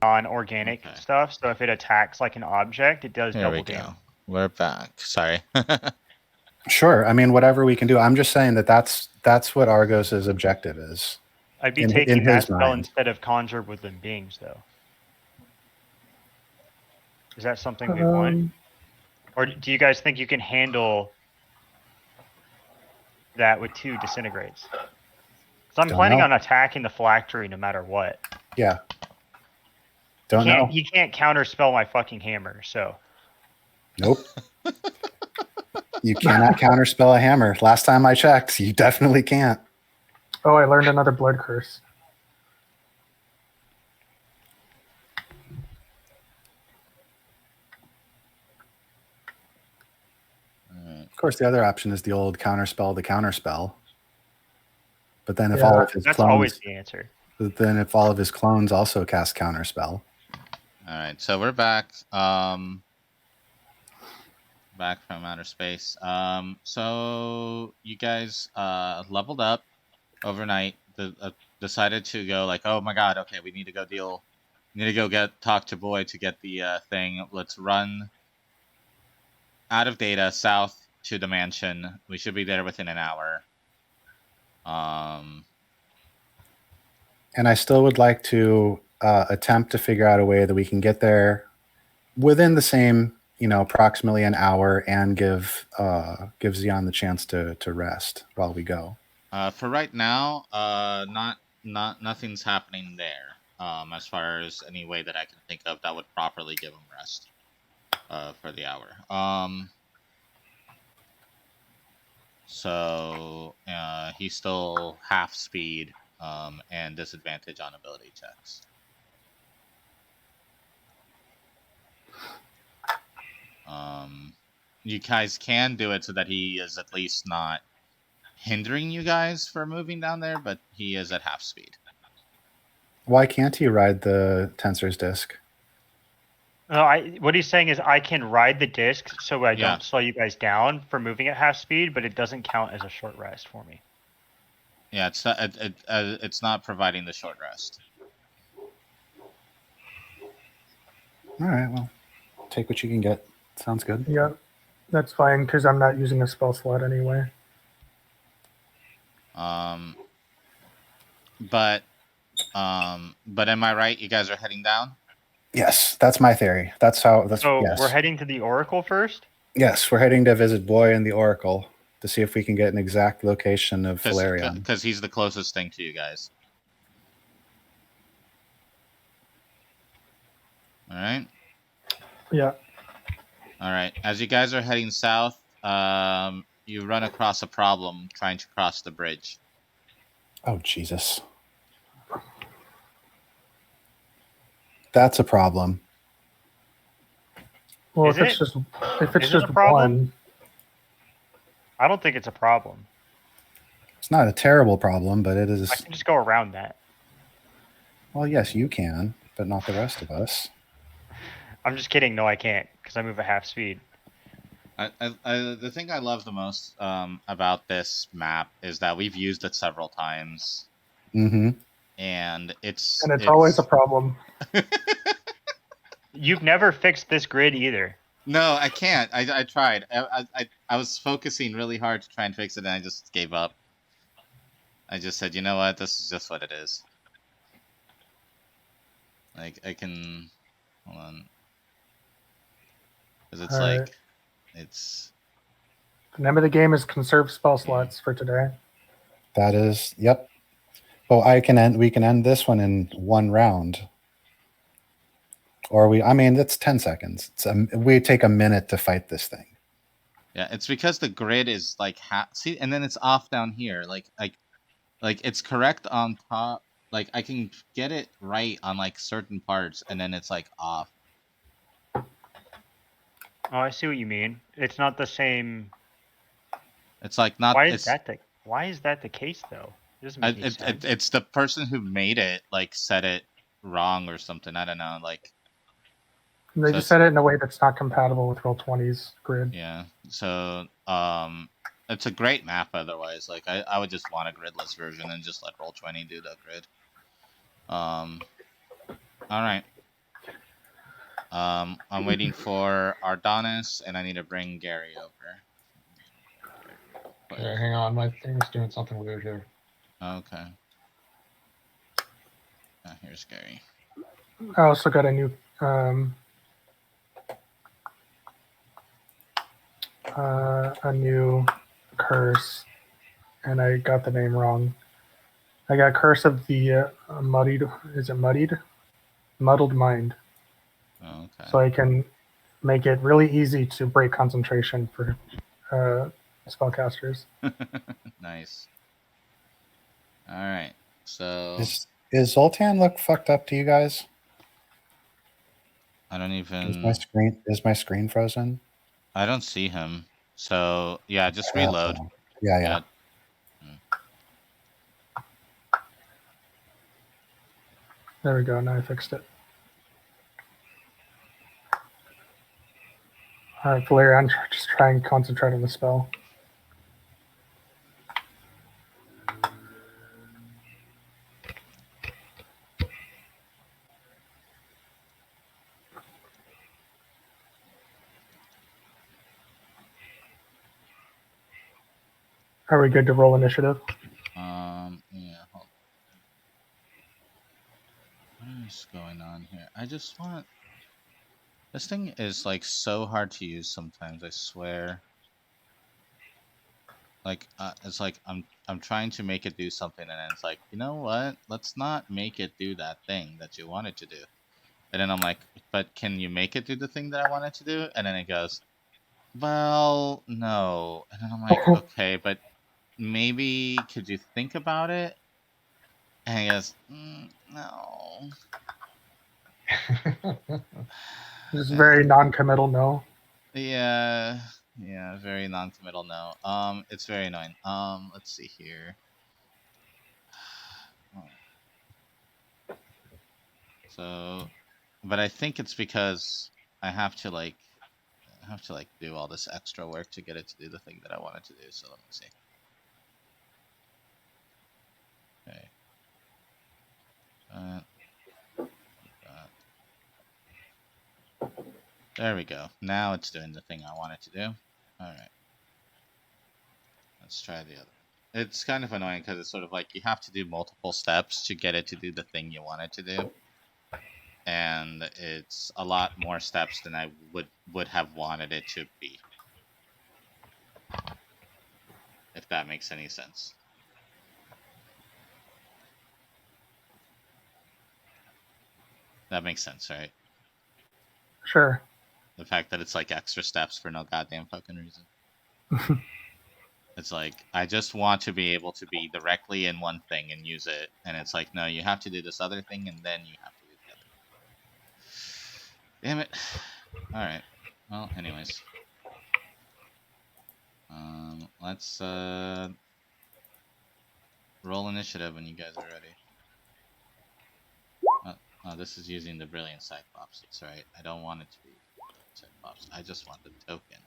non-organic stuff. So if it attacks like an object, it does double damage. We're back. Sorry. Sure. I mean, whatever we can do. I'm just saying that's what Argos's objective is. I'd be in taking that his spell mind. instead of conjure woodland beings, though. Is that something we want? Or do you guys think you can handle that with 2 disintegrates? So I'm planning on attacking the phylactery no matter what. Yeah. Don't know. He can't counterspell my fucking hammer, so. Nope. You cannot counterspell a hammer. Last time I checked, you definitely can't. Oh, I learned another blood curse. Of course, the other option is the old counterspell to counterspell. But then if all of his that's clones, always the answer. But then if all of his clones also cast counterspell. All right, so we're back. Back from outer space. So you guys leveled up overnight. Decided to go like, oh my god, okay, we need to go talk to Boy to get the thing. Let's run out of data south to the mansion. We should be there within an hour. And I still would like to attempt to figure out a way that we can get there within the same, approximately an hour, and give Xion the chance to rest while we go. For right now, nothing's happening there. As far as any way that I can think of that would properly give him rest. For the hour. So he's still half speed and disadvantage on ability checks. You guys can do it so that he is at least not hindering you guys for moving down there, but he is at half speed. Why can't he ride the Tensor's disc? No, what he's saying is I can ride the disc so I don't slow you guys down for moving at half speed, but it doesn't count as a short rest for me. Yeah, it's not providing the short rest. All right, well, take what you can get. Sounds good. Yeah, that's fine because I'm not using a spell slot anyway. But am I right? You guys are heading down? Yes, that's my theory. So yes. We're heading to the Oracle first? Yes, we're heading to visit Boy and the Oracle to see if we can get an exact location of Valerian. Because he's the closest thing to you guys. All right? Yeah. All right. As you guys are heading south, you run across a problem trying to cross the bridge. Oh, Jesus. That's a problem. Well, if it's just a problem? one, I don't think it's a problem. It's not a terrible problem, but it is. I can just go around that. Well, yes, you can, but not the rest of us. I'm just kidding. No, I can't because I move at half speed. The thing I love the most about this map is that we've used it several times. Mm-hmm. And it's always a problem. You've never fixed this grid either. No, I can't. I tried. I was focusing really hard to try and fix it, and I just gave up. I just said, you know what? This is just what it is. Like, I can... Hold on. Because it's All like... right. It's... The name of the game is conserve spell slots for today. That is... Yep. Well, we can end this one in one round. Or it's 10 seconds. We take a minute to fight this thing. Yeah, it's because the grid is like see, and then it's off down here. Like it's correct on top. Like I can get it right on like certain parts, and then it's like off. Oh, I see what you mean. It's not the same. It's like not. Why is that the case though? It's the person who made it like said it wrong or something. I don't know. Like they just said it in a way that's not compatible with Roll20's grid. Yeah. So it's a great map otherwise. Like I would just want a gridless version and just let Roll20 do the grid. All right. I'm waiting for Ardonis, and I need to bring Gary over. Okay, hang on. My thing's doing something weird here. Okay. Here's Gary. I also got a new curse, and I got the name wrong. I got Curse of the Muddied. Is it Muddied? Muddled Mind. Okay. So I can make it really easy to break concentration for spellcasters. Nice. All right. So Is Zoltan look fucked up to you guys? I don't Is even. my screen frozen? I don't see him. So yeah, just reload. Yeah. There we go. Now I fixed it. All right, Valerian, just try and concentrate on the spell. Are we good to roll initiative? Yeah. Hold on. What is going on here? I just want. This thing is like so hard to use sometimes. I swear. Like it's like I'm trying to make it do something, and then it's like, you know what? Let's not make it do that thing that you want it to do. And then I'm like, but can you make it do the thing that I want it to do? And then it goes, well, no. And then I'm like, okay, but maybe could you think about it? And he goes, no. Just very non-committal no. Yeah, very non-committal no. It's very annoying. Let's see here. So, but I think it's because I have to like do all this extra work to get it to do the thing that I want it to do. So let me see. Okay. There we go. Now it's doing the thing I want it to do. All right. Let's try the other. It's kind of annoying because it's sort of like you have to do multiple steps to get it to do the thing you want it to do. And it's a lot more steps than I would have wanted it to be. If that makes any sense. That makes sense, right? Sure. The fact that it's like extra steps for no goddamn fucking reason. It's like, I just want to be able to be directly in one thing and use it. And it's like, no, you have to do this other thing and then you have to do the other thing. Damn it. Alright. Well, anyways. Let's roll initiative when you guys are ready. Oh, this is using the Brilliant Cyclops. That's right. I don't want it to be Cyclops. I just want the token.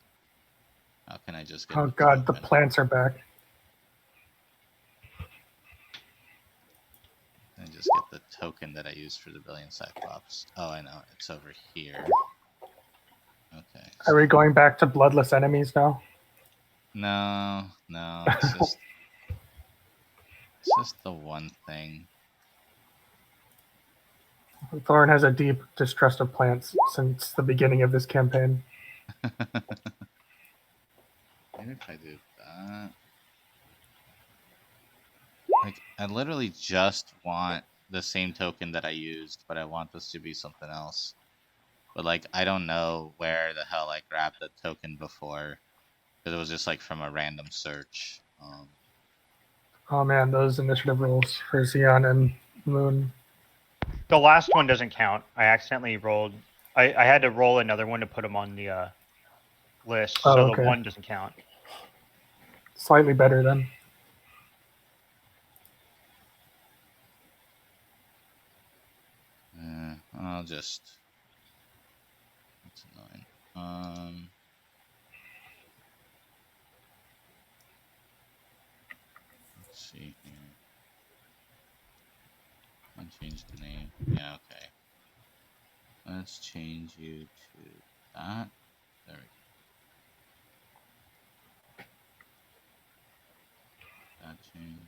How can I just get Oh the god, token? the plants are back. And just get the token that I used for the Brilliant Cyclops. Oh, I know. It's over here. Okay. Are we going back to bloodless enemies now? No, it's just the one thing. Thorn has a deep distrust of plants since the beginning of this campaign. Maybe if I do that. Like, I literally just want the same token that I used, but I want this to be something else. But, like, I don't know where the hell I grabbed the token before. Because it was just, like, from a random search. Oh man, those initiative rolls for Xeon and Moon. The last one doesn't count. I accidentally rolled. I had to roll another one to put them on the list, Oh, so okay. the one doesn't count. Slightly better then. I'll just... That's annoying. Let's see here. I'll change the name. Yeah, okay. Let's change you to that. There we go. That change.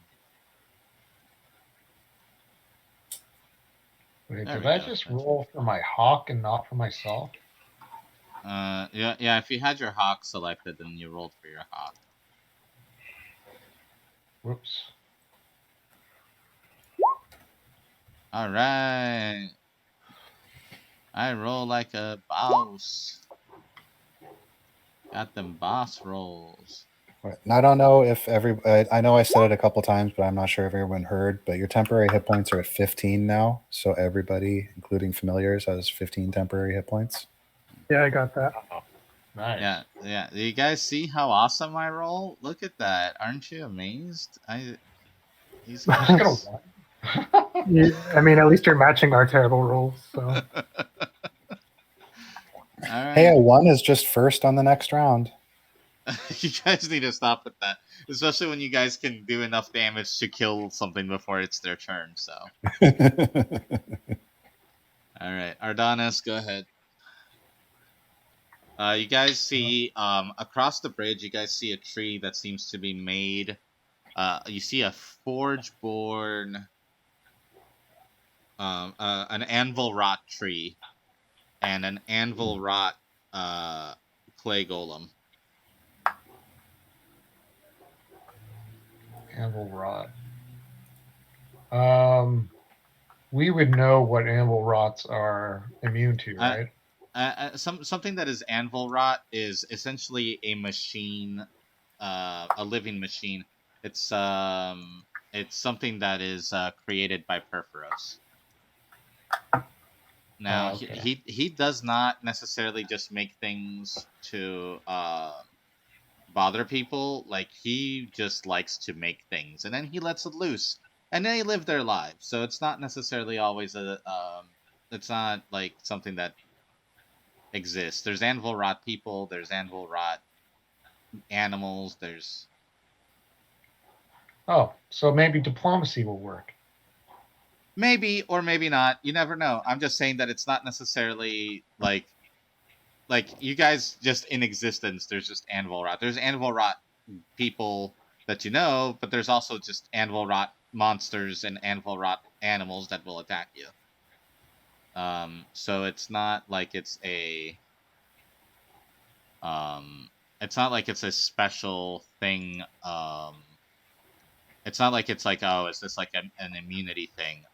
Wait, There did we I go. just That's roll for my hawk and not for myself? Yeah. If you had your hawk selected, then you rolled for your hawk. Whoops. All right. I roll like a boss. Got them boss rolls. Right. And I don't know if I know I said it a couple times, but I'm not sure if everyone heard. But your temporary hit points are at 15 now, so everybody, including familiars, has 15 temporary hit points. Yeah, I got that. Oh, nice. Yeah. Do you guys see how awesome I roll? Look at that. Aren't you amazed? These I'm just gonna guys. one. I mean, at least you're matching our terrible rolls. So All right. Hey, a 1 is just first on the next round. You guys need to stop with that, especially when you guys can do enough damage to kill something before it's their turn. So, all right, Ardanis, go ahead. You guys see across the bridge. You guys see a tree that seems to be made. You see a forge-born, an anvil rot tree, and an anvil rot clay golem. Anvil rot. We would know what anvil rots are immune to, right? Something that is anvil rot is essentially a machine, a living machine. It's something that is created by Perforos. Now okay. he does not necessarily just make things to bother people. Like, he just likes to make things, and then he lets it loose, and they live their lives. So it's not necessarily always it's not like something that exists. There's anvil rot people, there's anvil rot animals, there's Oh, so maybe diplomacy will work. maybe or maybe not. You never know. I'm just saying that it's not necessarily like you guys just in existence. There's just anvil rot. There's anvil rot people that you know, but there's also just anvil rot monsters and anvil rot animals that will attack you. So it's not like it's a special thing. It's not like it's like, oh, is this like an immunity thing?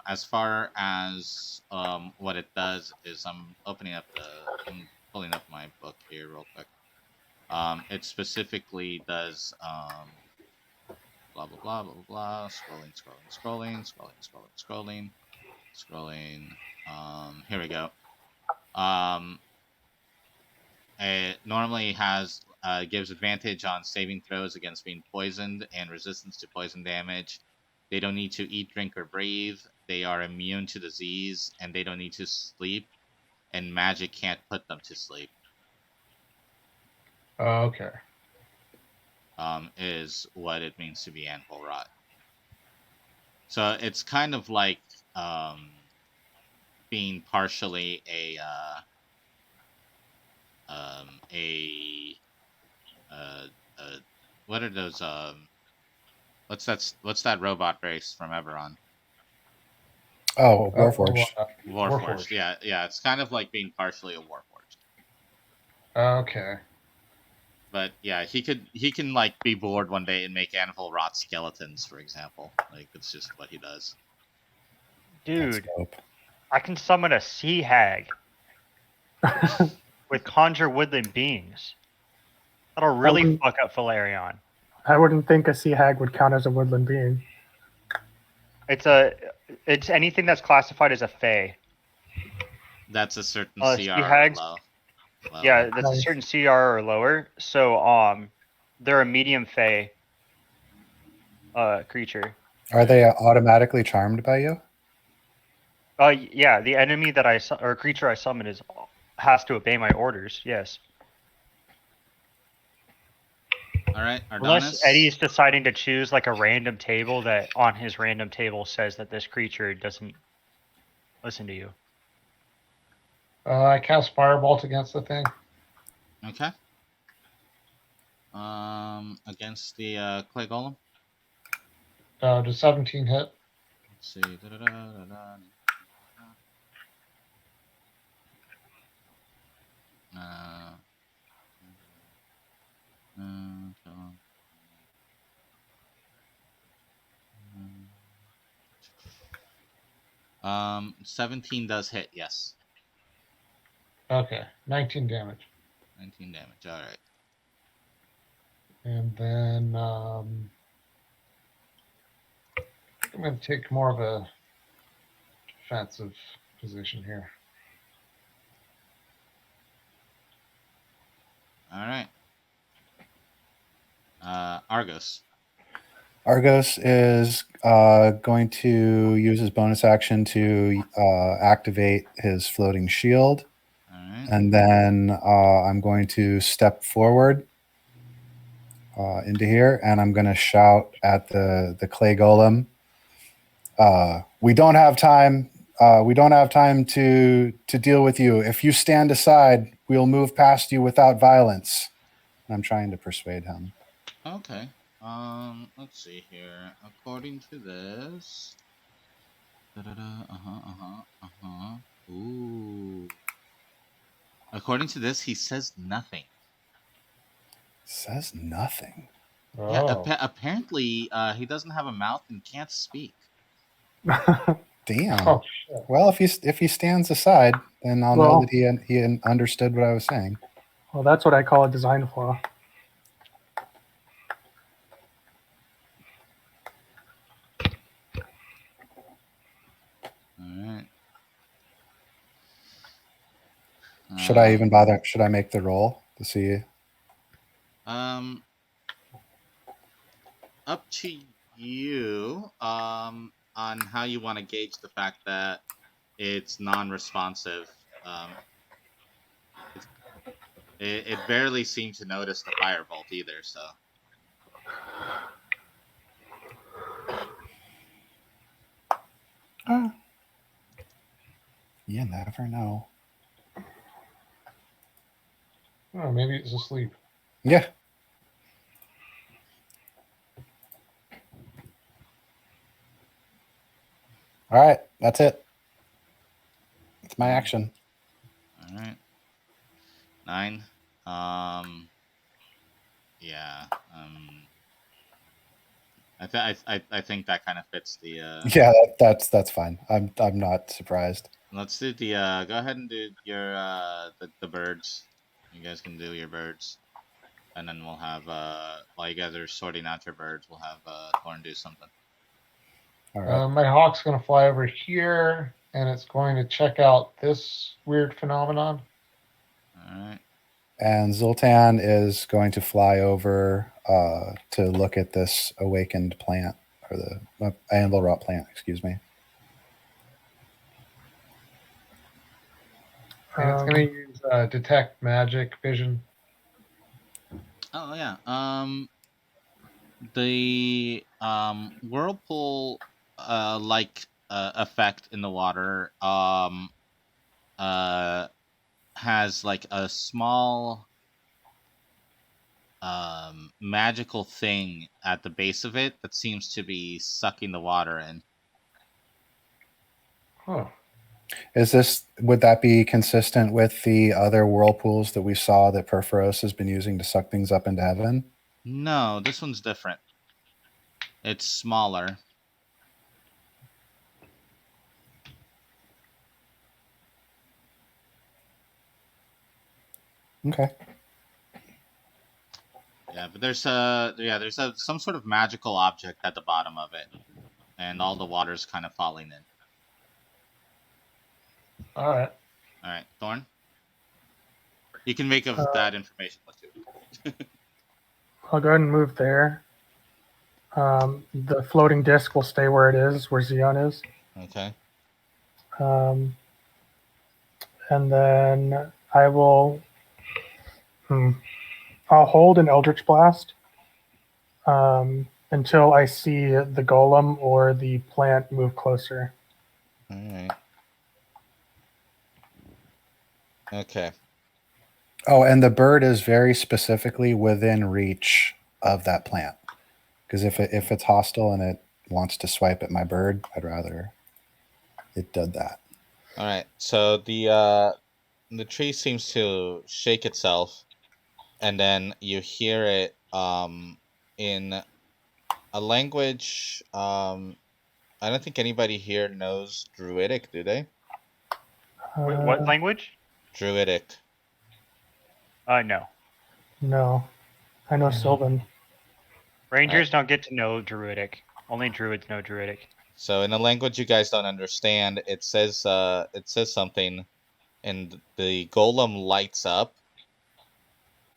As far as what it does is, I'm pulling up my book here real quick. It specifically does blah blah blah blah blah. Scrolling. Here we go. It normally gives advantage on saving throws against being poisoned and resistance to poison damage. They don't need to eat, drink, or breathe. They are immune to disease, and they don't need to sleep. And magic can't put them to sleep. Okay. Is what it means to be anvil rot. So it's kind of like being partially what are those what's that robot race from Eberron? Oh, Warforged. Warforged. Yeah, it's kind of like being partially a Warforged. Okay. But yeah, he can like be bored one day and make anvil rot skeletons, for example. Like, it's just what he does. Dude, I can summon a sea hag with conjure woodland beings. That'll really fuck up Valerion. I wouldn't think a sea hag would count as a woodland being. It's anything that's classified as a fae. That's a certain CR hags, low. Yeah, that's a certain CR or lower. So they're a medium fae creature. Are they automatically charmed by you? Yeah, the enemy that or creature I summon has to obey my orders. Yes. All right, Ardanis. Unless Eddie's deciding to choose like a random table that on his random table says that this creature doesn't listen to you. I cast Firebolt against the thing. Okay. Against the clay golem. Does 17 hit? Let's see. Da-da-da-da-da. Come on. 17 does hit, yes. Okay, 19 damage. 19 damage, alright. And then I'm going to take more of a defensive position here. Alright. Argos. Argos is going to use his bonus action to activate his floating shield. Alright. And then I'm going to step forward into here, and I'm going to shout at the clay golem. We don't have time. We don't have time to deal with you. If you stand aside, we'll move past you without violence. I'm trying to persuade him. Okay. Let's see here. According to this. Ooh. According to this, he says nothing. Says nothing. Oh. Yeah, apparently he doesn't have a mouth and can't speak. Damn. Oh, shit. Well, if he stands aside, then I'll know Well- that he understood what I was saying. Well, that's what I call a design flaw. Alright. Should I even bother? Should I make the roll to see? Up to you. On how you want to gauge the fact that it's non-responsive. It barely seemed to notice the firebolt either. So. You never know. Oh, maybe it's asleep. Yeah. All right, that's it. It's my action. All right. 9. Yeah. I think that kind of fits the. Yeah, that's fine. I'm not surprised. Let's do the. Go ahead and do your the birds. You guys can do your birds, and then we'll have while you guys are sorting out your birds, we'll have Thorn do something. All right. My hawk's going to fly over here, and it's going to check out this weird phenomenon. All right. And Zoltan is going to fly over to look at this awakened plant, or the anvil rot plant, excuse me. And it's going to use detect magic vision. Oh yeah. The whirlpool like effect in the water has like a small magical thing at the base of it that seems to be sucking the water in. Huh. Would that be consistent with the other whirlpools that we saw that Perforos has been using to suck things up into heaven? No, this one's different. It's smaller. Okay. Yeah, but there's some sort of magical object at the bottom of it, and all the water's kind of falling in. All right. All right, Thorn. You can make of that information what you. I'll go ahead and move there. The floating disc will stay where it is, where Xeon is. Okay. And then I will. I'll hold an Eldritch Blast until I see the golem or the plant move closer. All right. Okay. Oh, and the bird is very specifically within reach of that plant. Because if it's hostile and it wants to swipe at my bird, I'd rather it did that. All right. So the tree seems to shake itself, and then you hear it in a language I don't think anybody here knows Druidic, do they? Wait, what Uh, language? Druidic. No. no, I know Sylvan. Rangers don't get to know Druidic. Only Druids know Druidic. So in a language you guys don't understand, it says something, and the golem lights up,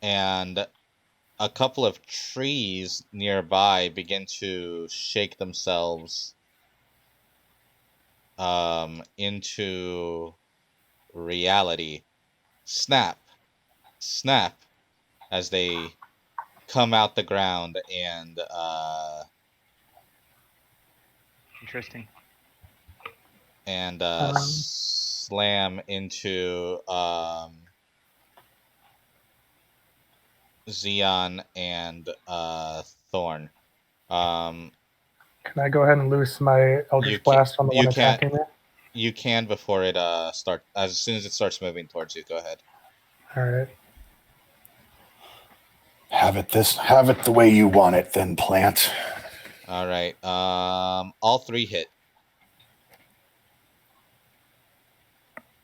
and a couple of trees nearby begin to shake themselves into reality. Snap, snap, as they come out the ground and Interesting. slam into Xeon and Thorn. Can I go ahead and loose my Eldritch Blast on the one attacking me? You can before it as soon as it starts moving towards you. Go ahead. All right. Have it the way you want it, then, plant. All right. All 3 hit.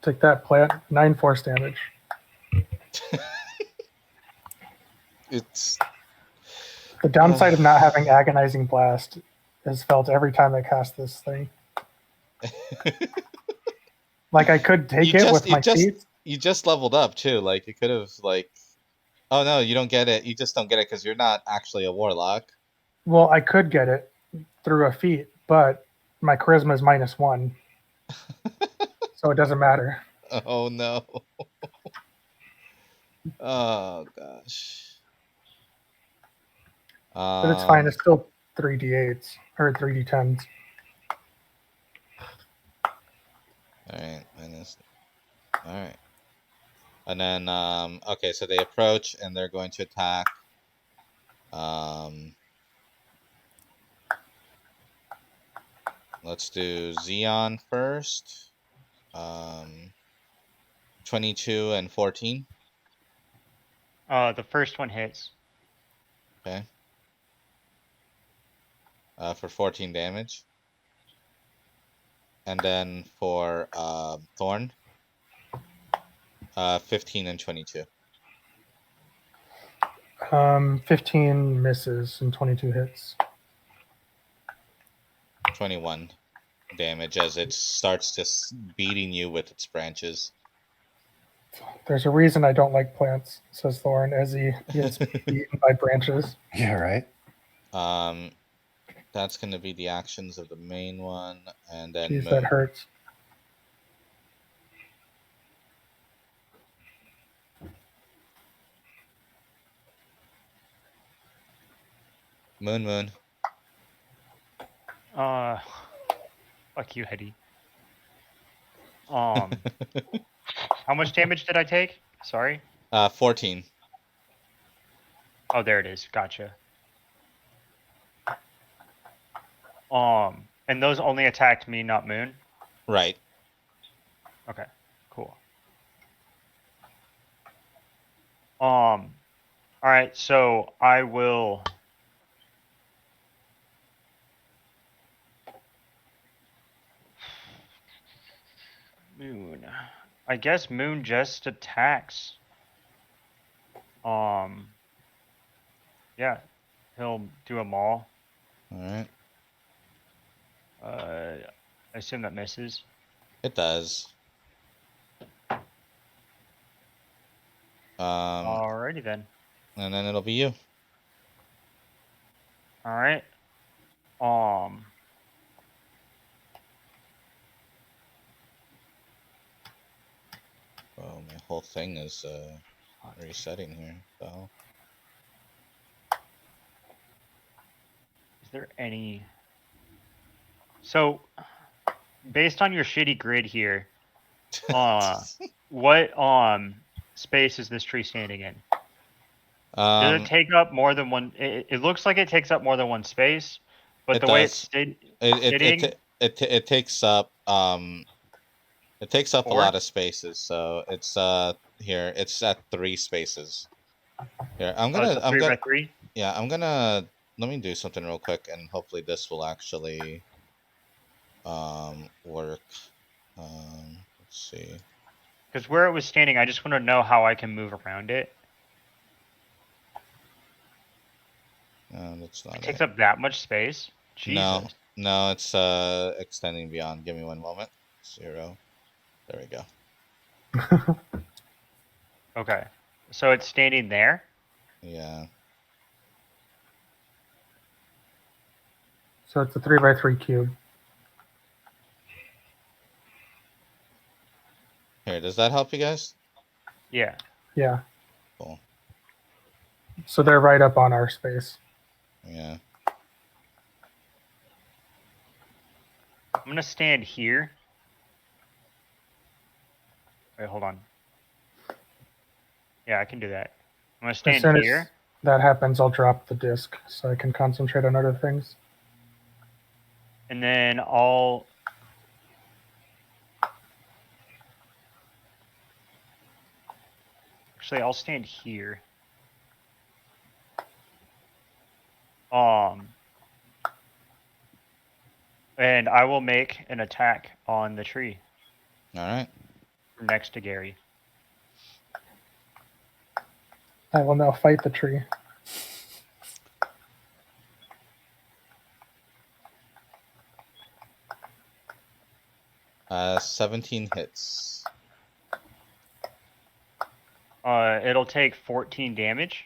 Take that, plant. 9 force damage. It's The downside of not having Agonizing Blast is felt every time I cast this thing. Like, I could take it with my feet. You just leveled up too. Like, you could have oh no, you don't get it. You just don't get it because you're not actually a warlock. Well, I could get it through a feat, but my charisma is -1. So it doesn't matter. Oh no. Oh gosh. But it's fine. It's still 3d8s or 3d10s. Alright, alright. And then okay, so they approach and they're going to attack. Let's do Xeon first. 22 and 14. The first one hits. Okay. For 14 damage. And then for Thorn, 15 and 22. 15 misses and 22 hits. 21 damage as it starts just beating you with its branches. There's a reason I don't like plants, says Thorn, as he gets beaten by branches. Yeah, right. That's going to be the actions of the main one, and then Jeez, that hurts. Moon. Fuck you, Hetty. How much damage did I take? Sorry. 14. Oh, there it is. Gotcha. And those only attacked me, not Moon? Right. Okay, cool. Alright, so I will... Moon. I guess Moon just attacks. Yeah, he'll do a maul. Alright. I assume that misses. It does. Alrighty then. And then it'll be you. Alright. Oh, my whole thing is resetting here. So. Is there any... So, based on your shitty grid here, what space is this tree standing in? Does it Um, take up more than one? It looks like it takes up more than one space, but it the way it's does. sitting, It takes up it takes up a four. lot of spaces. So it's here. It's at 3 spaces. Here, Oh, it's a 3x3. yeah, I'm gonna let me do something real quick, and hopefully this will actually work. Let's see. Because where it was standing, I just want to know how I can move around it. No, that's not It takes it. up that much space. No, Jesus. no, it's extending beyond. Give me one moment. 0. There we go. Okay. So it's standing there. Yeah. So it's a 3x3 cube. Here, does that help you guys? Yeah. Yeah. Cool. So they're right up on our space. Yeah. I'm gonna stand here. Wait, hold on. Yeah, I can do that. I'm gonna As stand soon as here. that happens, I'll drop the disc so I can concentrate on other things. And then I'll I'll stand here. And I will make an attack on the tree All right. next to Gary. I will now fight the tree. Uh, 17 hits. It'll take 14 damage,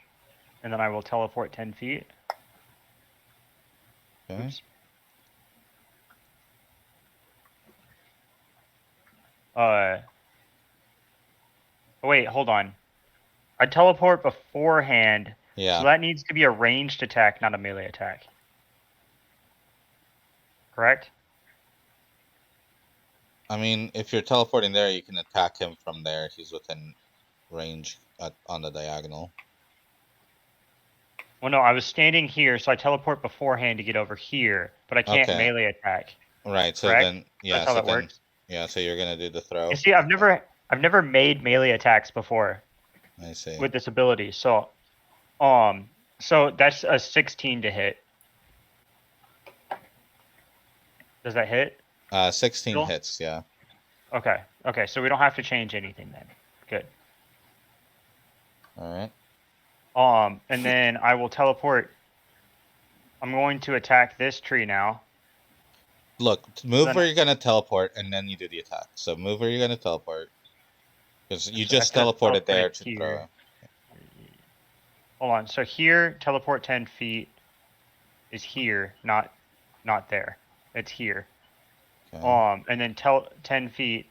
and then I will teleport 10 feet. Okay. Oops. Wait, hold on. I teleport beforehand, Yeah. so that needs to be a ranged attack, not a melee attack. Correct? I mean, if you're teleporting there, you can attack him from there. He's within range on the diagonal. Well, no, I was standing here, so I teleport beforehand to get over here, but I can't Okay. melee attack. Right. So Correct? then, yeah. That's how So that then, works. yeah. So you're gonna do the throw. You see, I've never made melee attacks before I see. with this ability, so that's a 16 to hit. Does that hit? 16 Still? hits. Yeah. Okay. Okay, so we don't have to change anything then. Good. All right. And then I will teleport. I'm going to attack this tree now. Look, move Then where you're gonna teleport, and then you do the attack. So move where you're gonna teleport, because you so I just teleported there to here. throw. Hold on. So here, teleport 10 feet is here, not there. It's here. Okay. And then 10 feet.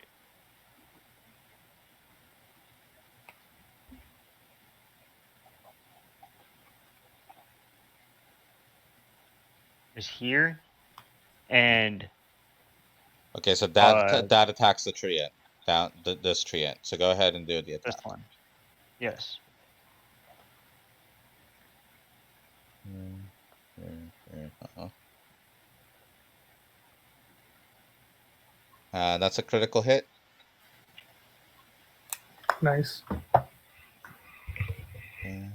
Is here, and Okay. So that attacks the tree this tree. So go ahead and do the attack. this one. Yes. Uh-oh. That's a critical hit. Nice. Okay.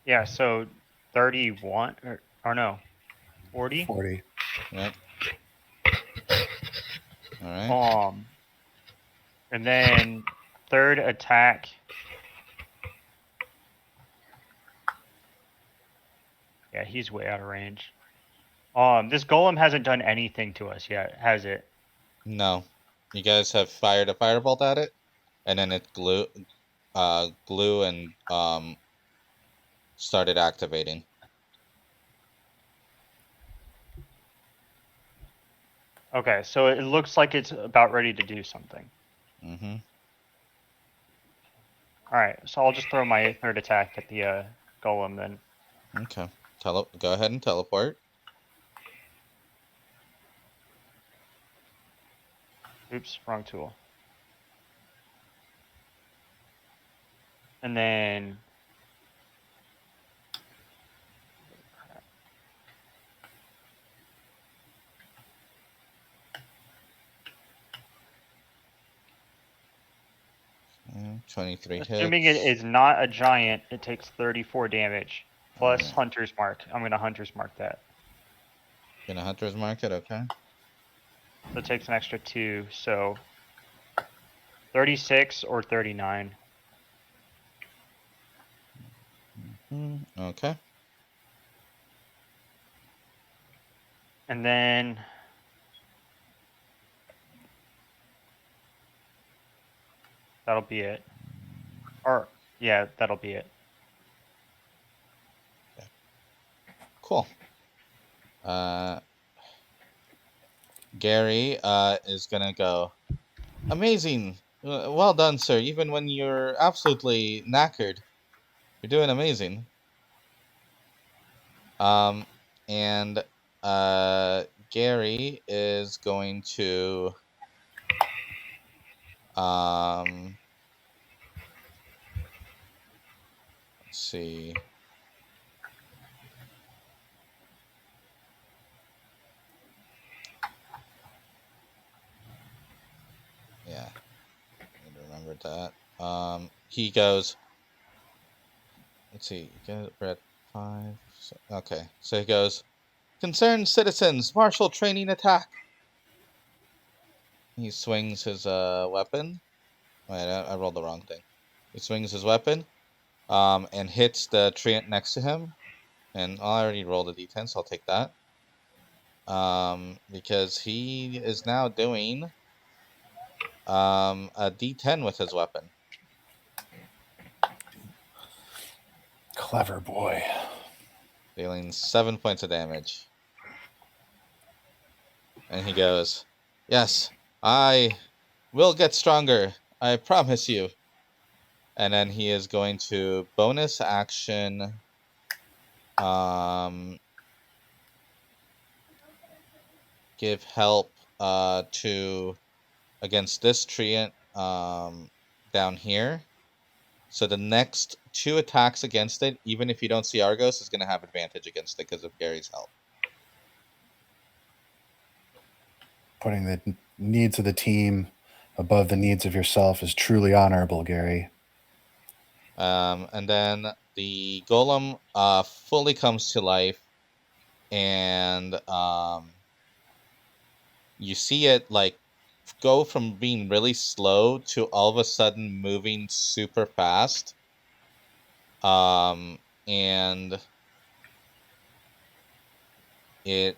Yeah. So 31 or no, 40. 40. Yep. All right. And then third attack. Yeah, he's way out of range. This golem hasn't done anything to us yet, has it? No. You guys have fired a firebolt at it, and then it glue and started activating. Okay, so it looks like it's about ready to do something. Mm-hmm. Alright, so I'll just throw my third attack at the golem then. Okay. Go ahead and teleport. Oops, wrong tool. And then Mm, 23 assuming hits. it is not a giant, it takes 34 damage plus Alright. Hunter's Mark. I'm gonna Hunter's Mark that. Gonna Hunter's Mark it, okay. So it takes an extra 2, so 36 or 39. Okay. And then that'll be it. Or yeah, that'll be it. Cool. Gary is gonna go. Amazing. Well done, sir. Even when you're absolutely knackered, you're doing amazing. And Gary is going to let's see. Yeah, I need to remember that. He goes. Let's see. We're at 5. Okay, so he goes. Concerned citizens, martial training attack. He swings his weapon. Wait, I rolled the wrong thing. He swings his weapon, and hits the treant next to him. And I already rolled a d10, so I'll take that. Because he is now doing a d10 with his weapon. Clever boy. Dealing 7 points of damage. And he goes, yes, I will get stronger. I promise you. And then he is going to bonus action give help to against this treant down here. So the next 2 attacks against it, even if you don't see Argos, is going to have advantage against it because of Gary's help. Putting the needs of the team above the needs of yourself is truly honorable, Gary. And then the golem fully comes to life, and you see it like go from being really slow to all of a sudden moving super fast. And it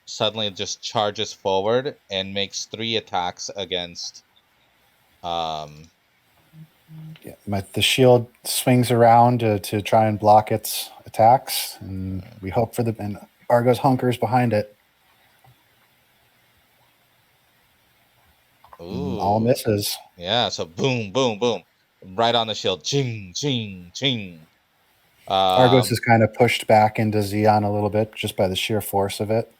suddenly just charges forward and makes 3 attacks against The shield swings around to try and block its attacks, and we hope for and Argos hunkers behind it. All misses. Yeah, so boom, boom, boom. Right on the shield. Ching, ching, ching. Argos is kind of pushed back into Xeon a little bit just by the sheer force of it.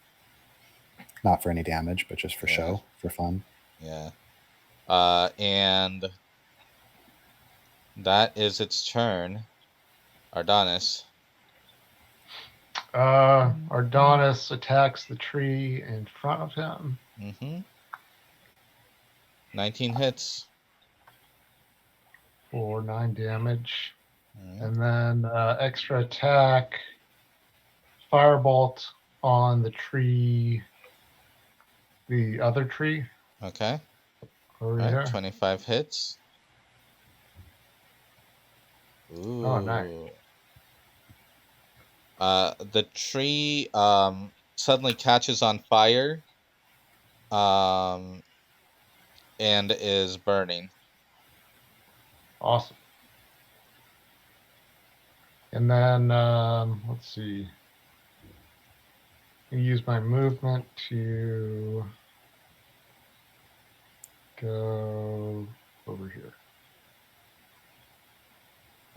Not for any damage, but just for show, for fun. Yeah. And that is its turn. Ardonis. Ardonis attacks the tree in front of him. 19 hits. For 9 damage. And then extra attack, firebolt on the tree, the other tree. Okay. Over here. 25 hits. Ooh. Oh, nice. The tree suddenly catches on fire and is burning. Awesome. And then, let's see. I use my movement to go over here.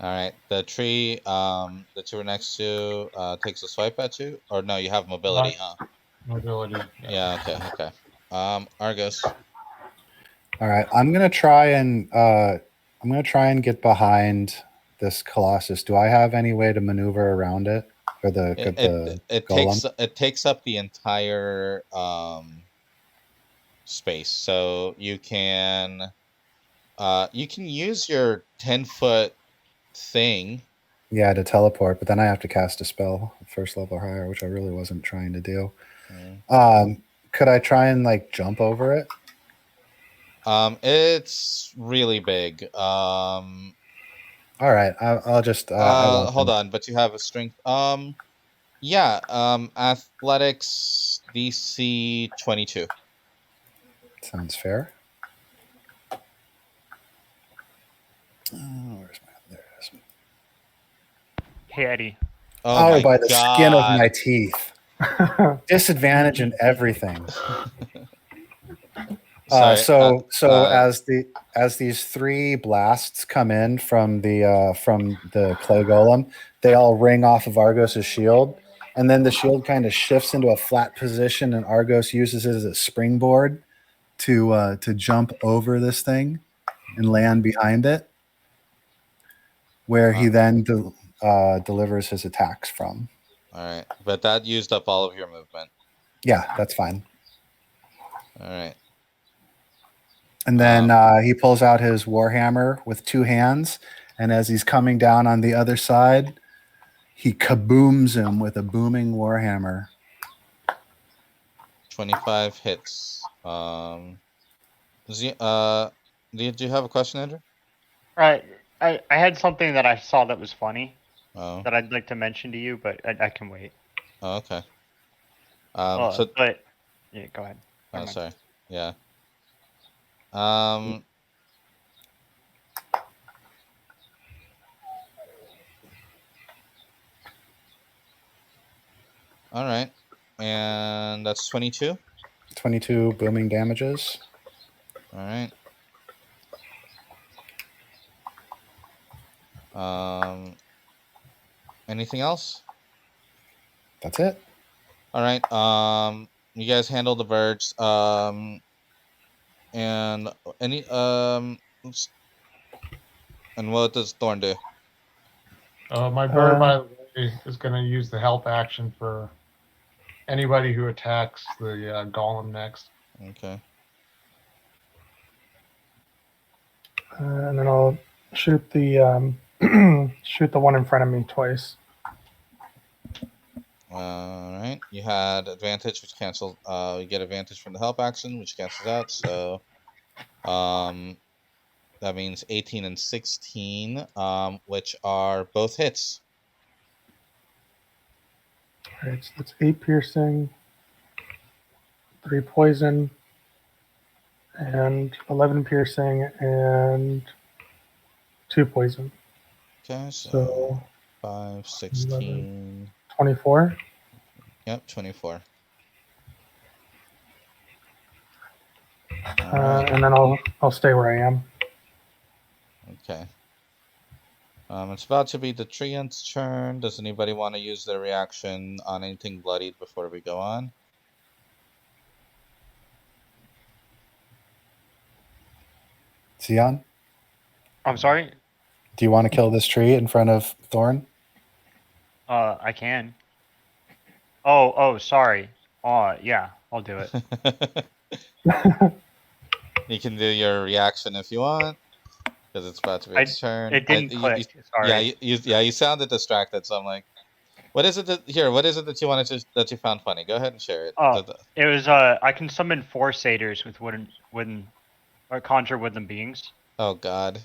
All right. The tree that you were next to takes a swipe at you, or no? You have mobility, huh? Mobility. Yeah. Okay. Argos. All right, I'm gonna try and get behind this Colossus. Do I have any way to maneuver around it, or the golem? It takes up the entire space, so you can use your 10-foot thing. Yeah, to teleport, but then I have to cast a spell first level or higher, which I really wasn't trying to do. Could I try and like jump over it? It's really big. All right, I'll just I won't hold on, but you have a strength. Yeah. Athletics DC 22. Sounds fair. Where's my? There it is. Hey Eddie. Oh, my by the skin of God. my teeth. Disadvantage in everything. Sorry, As these three blasts come in from the clay golem, they all ring off of Argos's shield, and then the shield kind of shifts into a flat position, and Argos uses it as a springboard to jump over this thing and land behind it, where he then delivers his attacks from. All right, but that used up all of your movement. Yeah, that's fine. All right. And then he pulls out his warhammer with two hands, and as he's coming down on the other side, he kabooms him with a booming warhammer. 25 hits. Do you have a question, Andrew? I had something that I saw that was funny Oh. that I'd like to mention to you, but I can wait. Oh, okay. But yeah, go ahead. Oh, sorry. Yeah. All right, and that's 22. 22 booming damages. All right. Anything else? That's it. All right. You guys handle the birds. And any and what does Thorn do? My bird, by the way, is going to use the help action for anybody who attacks the golem next. Okay. And then I'll shoot the shoot the one in front of me twice. All right. You had advantage, which cancels. You get advantage from the help action, which cancels out. So, that means 18 and 16, which are both hits. All right, so that's 8 piercing, 3 poison, and 11 piercing, and 2 poison. Okay, So 5, 16. 24. Yep, 24. And then I'll stay where I am. Okay. It's about to be the Treant's turn. Does anybody want to use their reaction on anything bloodied before we go on? Xion? I'm sorry. Do you want to kill this tree in front of Thorn? I can. Oh, sorry. Yeah, I'll do it. You can do your reaction if you want, because it's about to be its turn. It didn't click. Sorry. You sounded distracted, so I'm like, what is it that you wanted to that you found funny? Go ahead and share it. Oh, it was I can summon 4 satyrs with wooden or conjure wooden beings. Oh God.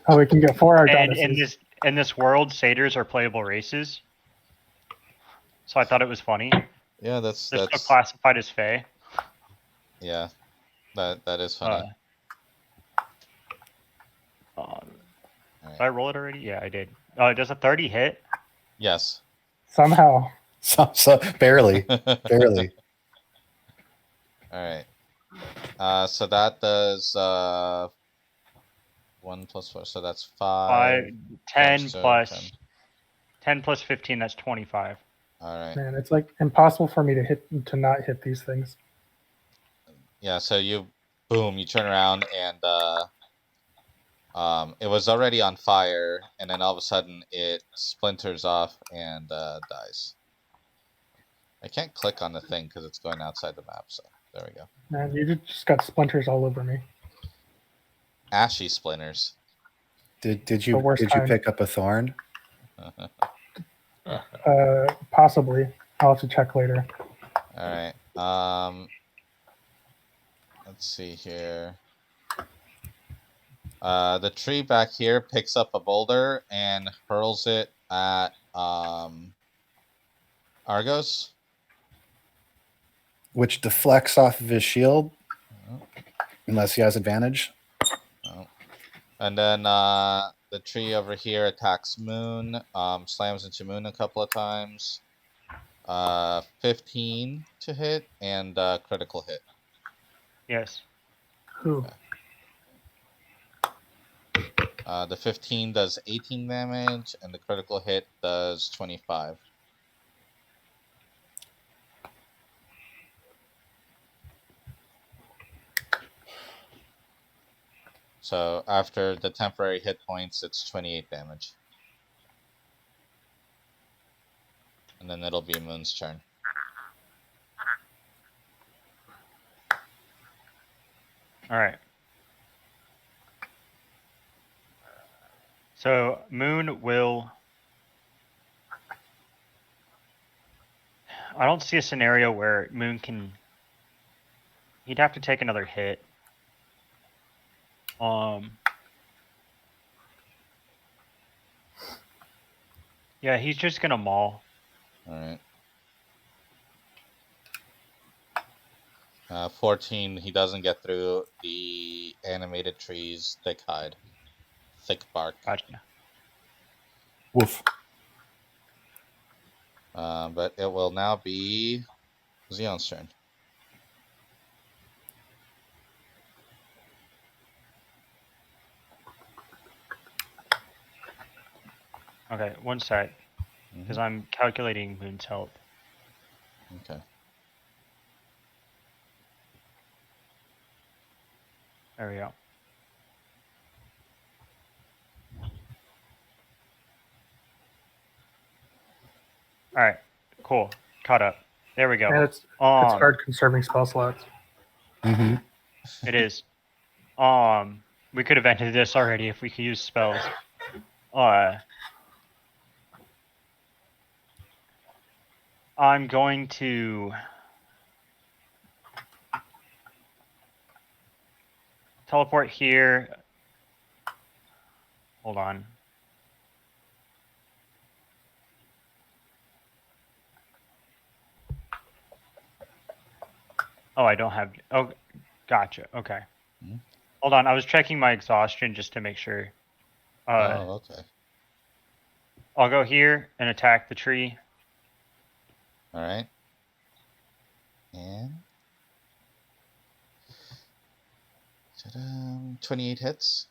Oh, we can get 4 And Argonases. in this world, satyrs are playable races. So I thought it was funny. Yeah, They're still classified as Fae. Yeah, that is funny. Did I roll it already? Yeah, I did. Does a 30 hit? Yes. Somehow. So barely. Barely. All right. So that does 1 plus 4. So that's 5. 10 plus 10 plus 15. That's 25. All right. Man, it's like impossible for me to not hit these things. Yeah. So you boom, you turn around and it was already on fire, and then all of a sudden it splinters off and dies. I can't click on the thing because it's going outside the map, so there we go. Man, you just got splinters all over me. Ashy splinters. Did you worst kind. pick up a thorn? Possibly. I'll have to check later. All right. Let's see here. The tree back here picks up a boulder and hurls it at Argos. Which deflects off of his shield, Oh, unless he has advantage. oh. And then the tree over here attacks Moon, slams into Moon a couple of times. 15 to hit and critical hit. Yes. Ooh. The 15 does 18 damage, and the critical hit does 25. So after the temporary hit points, it's 28 damage. And then it'll be Moon's turn. All right. So Moon will. I don't see a scenario where Moon can. He'd have to take another hit. Yeah, he's just gonna maul. All right. 14. He doesn't get through the animated tree's thick hide, thick bark. Gotcha. Woof. But it will now be Xeon's turn. Okay, one sec, because I'm calculating Moon's health. Okay. There we go. All right, cool. Caught up. There we go. And it's hard conserving spell slots. Mm-hmm. It is. We could have ended this already if we could use spells. I'm going to teleport here. Hold on. Oh, I don't have. Oh, gotcha. Okay. Mhm. Hold on. I was checking my exhaustion just to make sure. Oh, okay. I'll go here and attack the tree. All right. And 28 hits.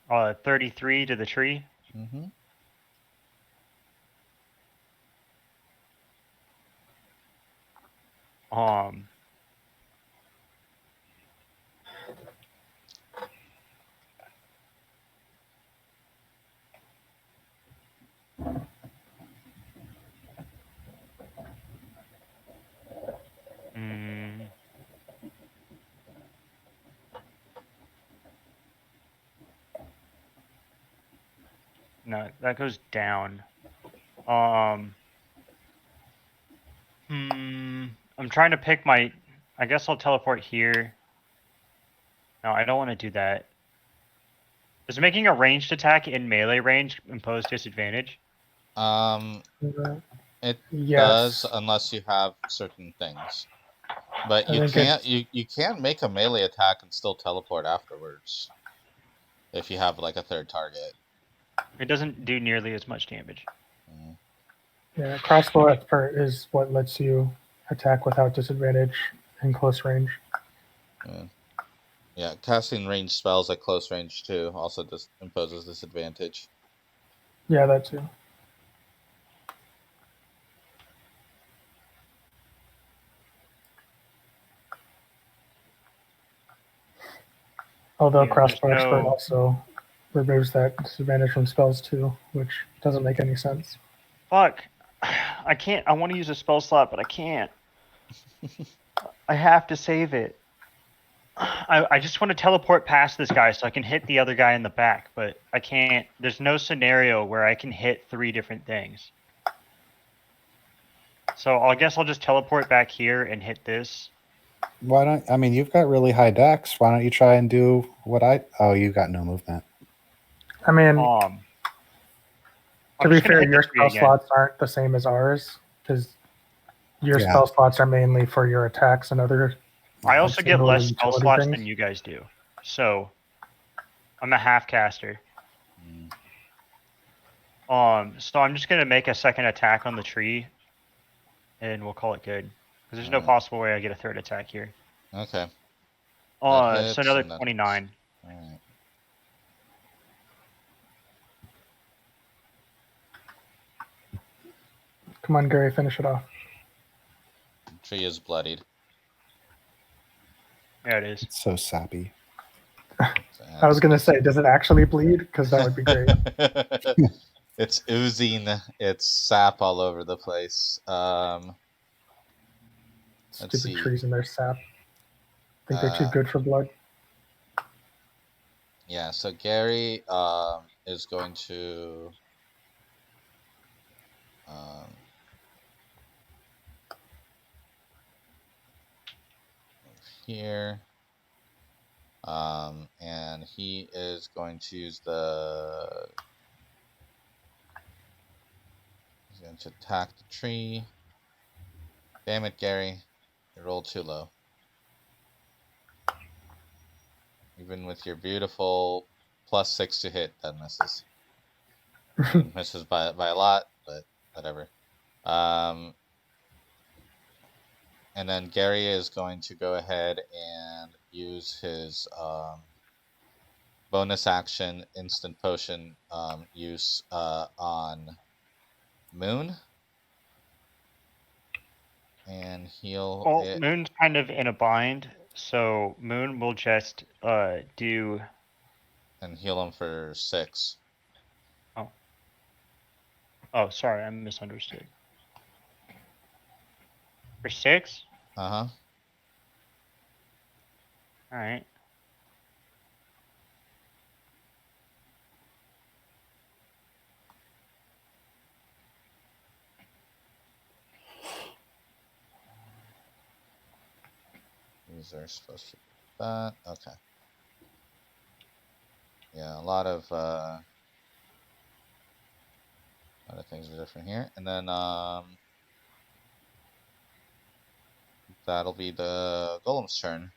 33 to the tree. Mm-hmm. No, that goes down. I'm trying to pick my. I guess I'll teleport here. No, I don't want to do that. Does making a ranged attack in melee range impose disadvantage? It Yes. does unless you have certain things. But you can't. You can make a melee attack and still teleport afterwards. If you have like a third target. It doesn't do nearly as much damage. Yeah, crossbow expert is what lets you attack without disadvantage in close range. Yeah, casting ranged spells at close range too also just imposes disadvantage. Yeah, that too. Although Yeah, there's Crossbow Expert no- also removes that disadvantage from spells too, which doesn't make any sense. Fuck. I can't. I want to use a spell slot, but I can't. I have to save it. I just want to teleport past this guy so I can hit the other guy in the back, but I can't. There's no scenario where I can hit 3 different things. So I guess I'll just teleport back here and hit this. Why don't I mean you've got really high dex? Why don't you try and do what I? Oh, you got no movement. I mean, I'm to be just gonna fair, hit the your tree spell again. slots aren't the same as ours because your Yeah. spell slots are mainly for your attacks and other. I also get single less spell utility slots things. than you guys do. So I'm a half caster. So I'm just gonna make a second attack on the tree, and we'll call it good. Because there's no Alright. possible way I get a third attack here. Okay. So hits, another and that hits. 29. Alright. Come on, Gary, finish it off. Tree is bloodied. Yeah, it is. It's so sappy. I was gonna say, does it actually bleed? Because that would be great. It's oozing. It's sap all over the place. Let's Stupid see. trees and their sap. Think they're too good for blood. Yeah, so Gary is going to move here. And he is going to use he's going to attack the tree. Damn it, Gary. You rolled too low. Even with your beautiful +6 to hit, that misses. Misses by a lot, but whatever. And then Gary is going to go ahead and use his bonus action instant potion use on Moon. And heal Well, it. Moon's kind of in a bind, so Moon will just do. And heal him for 6. Oh, sorry, I misunderstood. For 6? Uh-huh. All right. These are supposed to be that. Okay. Yeah, a lot of things are different here. And then that'll be the golem's turn.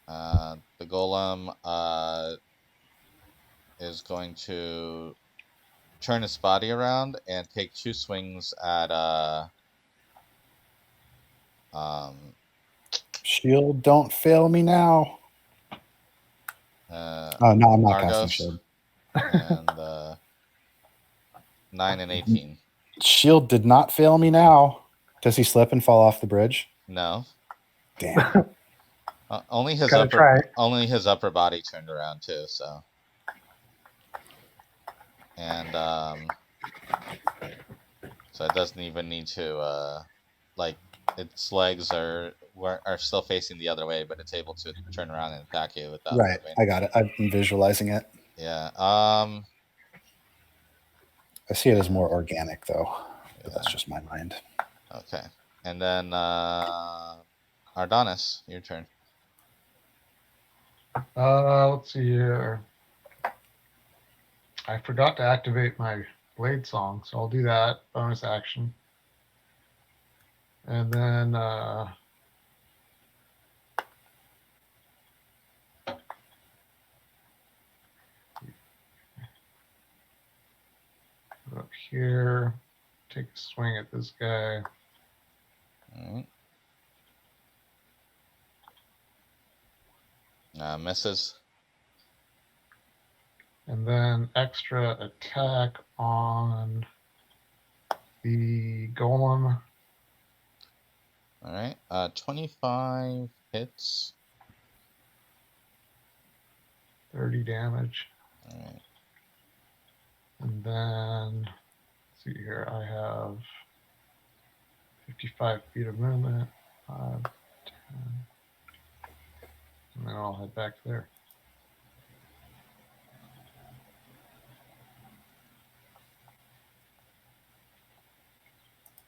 The golem is going to turn its body around and take 2 swings at Shield, don't fail me now. Oh no, I'm not casting Argos shield. and 9 and 18. Shield did not fail me now. Does he slip and fall off the bridge? No. Damn. Only his Gotta try. upper body turned around too, so. And so it doesn't even need to like its legs are still facing the other way, but it's able to turn around and attack you without Right. moving. I got it. I'm visualizing it. Yeah. I see it as more organic though. But Yeah. that's just my mind. Okay. And then Ardonis, your turn. Let's see here. I forgot to activate my blade song, so I'll do that. Bonus action. And then up here, take a swing at this guy. All right. Misses. And then extra attack on the golem. All right. 25 hits. 30 damage. All right. And then, let's see here, I have 55 feet of movement, 5, 10, and then I'll head back there.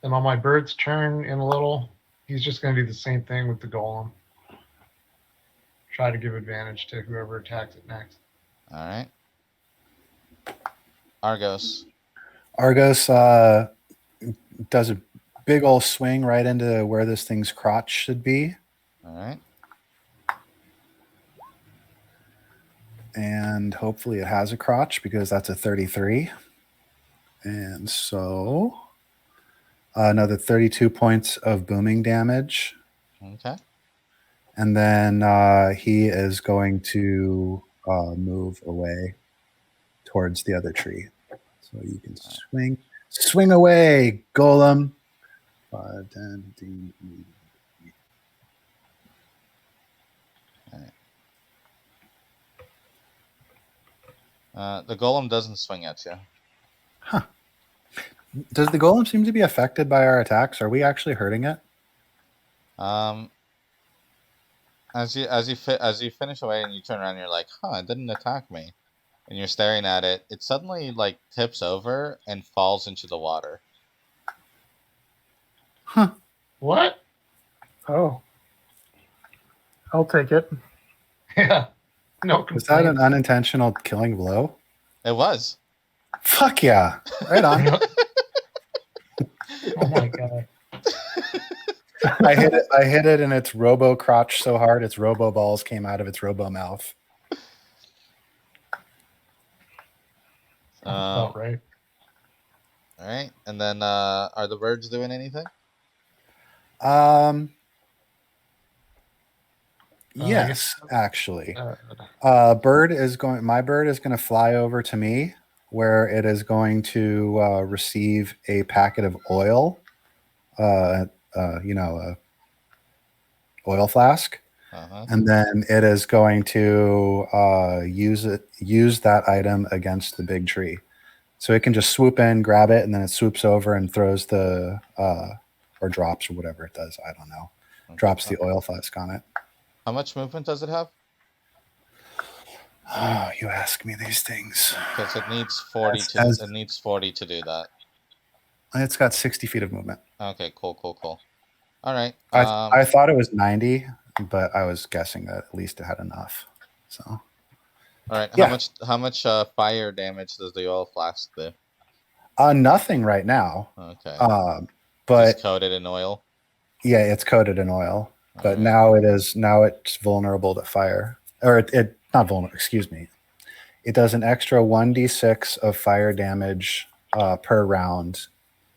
And on my bird's turn in a little, he's just going to do the same thing with the golem. Try to give advantage to whoever attacks it next. All right. Argos. Argos does a big old swing right into where this thing's crotch should be. All right. And hopefully it has a crotch because that's a 33. And so another 32 points of booming damage. Okay. And then he is going to move away towards the other tree. So you can swing away, golem. 5, 10, 15. The golem doesn't swing at you. Huh. Does the golem seem to be affected by our attacks? Are we actually hurting it? As you finish away and you turn around, you're like, "Huh, it didn't attack me." And you're staring at it. It suddenly like tips over and falls into the water. Huh. What? Oh. I'll take it. Yeah. No Was that an complaints. unintentional killing blow? It was. Fuck yeah. Right on. Oh my god. I hit it in its robo crotch so hard its robo balls came out of its robo mouth. Felt right. All right. And then are the birds doing anything? Yes, actually. Uh, My bird is going to fly over to me where it is going to receive a packet of oil, oil flask. Uh-huh. And then it is going to use that item against the big tree. So it can just swoop in, grab it, and then it swoops over and throws or drops or whatever it does. I don't know. Okay. Drops the oil flask on it. How much movement does it have? Oh, you ask me these things. Because it needs 40 As- it needs 40 to do that. It's got 60 feet of movement. Okay, cool. All right. I thought it was 90, but I was guessing that at least it had enough. So. All right. Yeah. How much fire damage does the oil flask do? Nothing right now. Okay. But Just coated in oil. yeah, it's coated in oil. But Alright. now it's vulnerable to fire. Or it not vulnerable, excuse me. It does an extra 1d6 of fire damage per round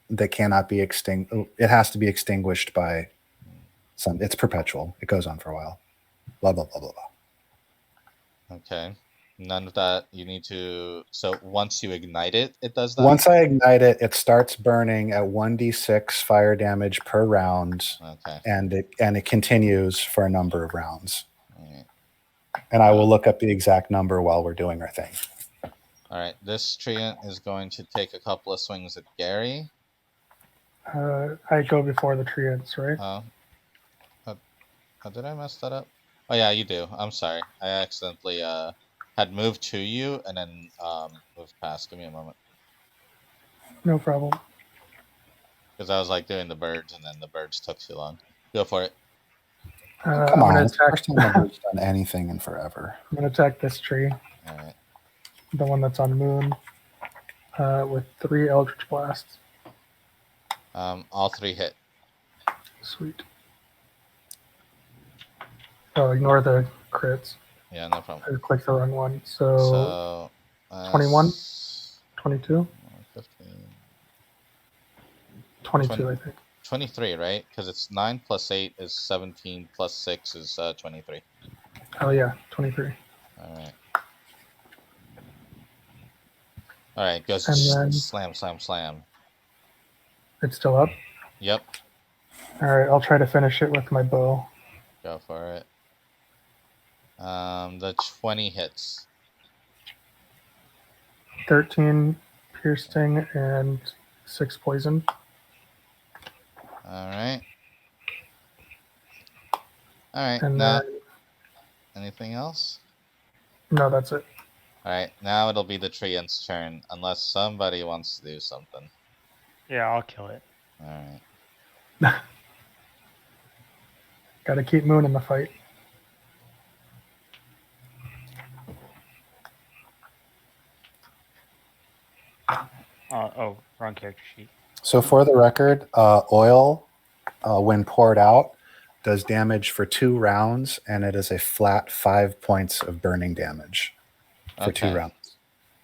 that cannot be extinguished. It has to be extinguished by some. It's perpetual. It goes on for a while. Blah blah blah blah blah. Okay. None of that. You need to. So once you ignite it, it does that. Once I ignite it, it starts burning at 1d6 fire damage per round, Okay. and it continues for a number of rounds. Alright. And I will look up the exact number while we're doing our thing. All right. This treant is going to take a couple of swings at Gary. I go before the treants, right? Did I mess that up? Oh yeah, you do. I'm sorry. I accidentally had moved to you and then moved past. Give me a moment. No problem. Because I was like doing the birds and then the birds took too long. Go for it. Come I'm on, gonna it's the first attack. time I've done anything in forever. I'm gonna attack this tree, All right. the one that's on moon, with 3 Eldritch Blasts. All 3 hit. Sweet. Oh, ignore the crits. Yeah, no problem. I clicked the wrong one. So, So 21? 22? 15, 22, 20. I think. 23, right? Because it's 9 plus 8 is 17 plus 6 is 23. Oh, yeah, 23. All right. All right, goes And then- slam. It's still up. Yep, All right, I'll try to finish it with my bow. go for it. The 20 hits. 13 piercing and 6 poison. All right. All right. And Now, then, anything else? no, that's it. All right. Now it'll be the treant's turn, unless somebody wants to do something. Yeah, I'll kill it. All right. Got to keep Moon in the fight. Oh, wrong character sheet. So for the record, oil, when poured out, does damage for 2 rounds, and it is a flat 5 points of burning damage for 2 Okay. rounds.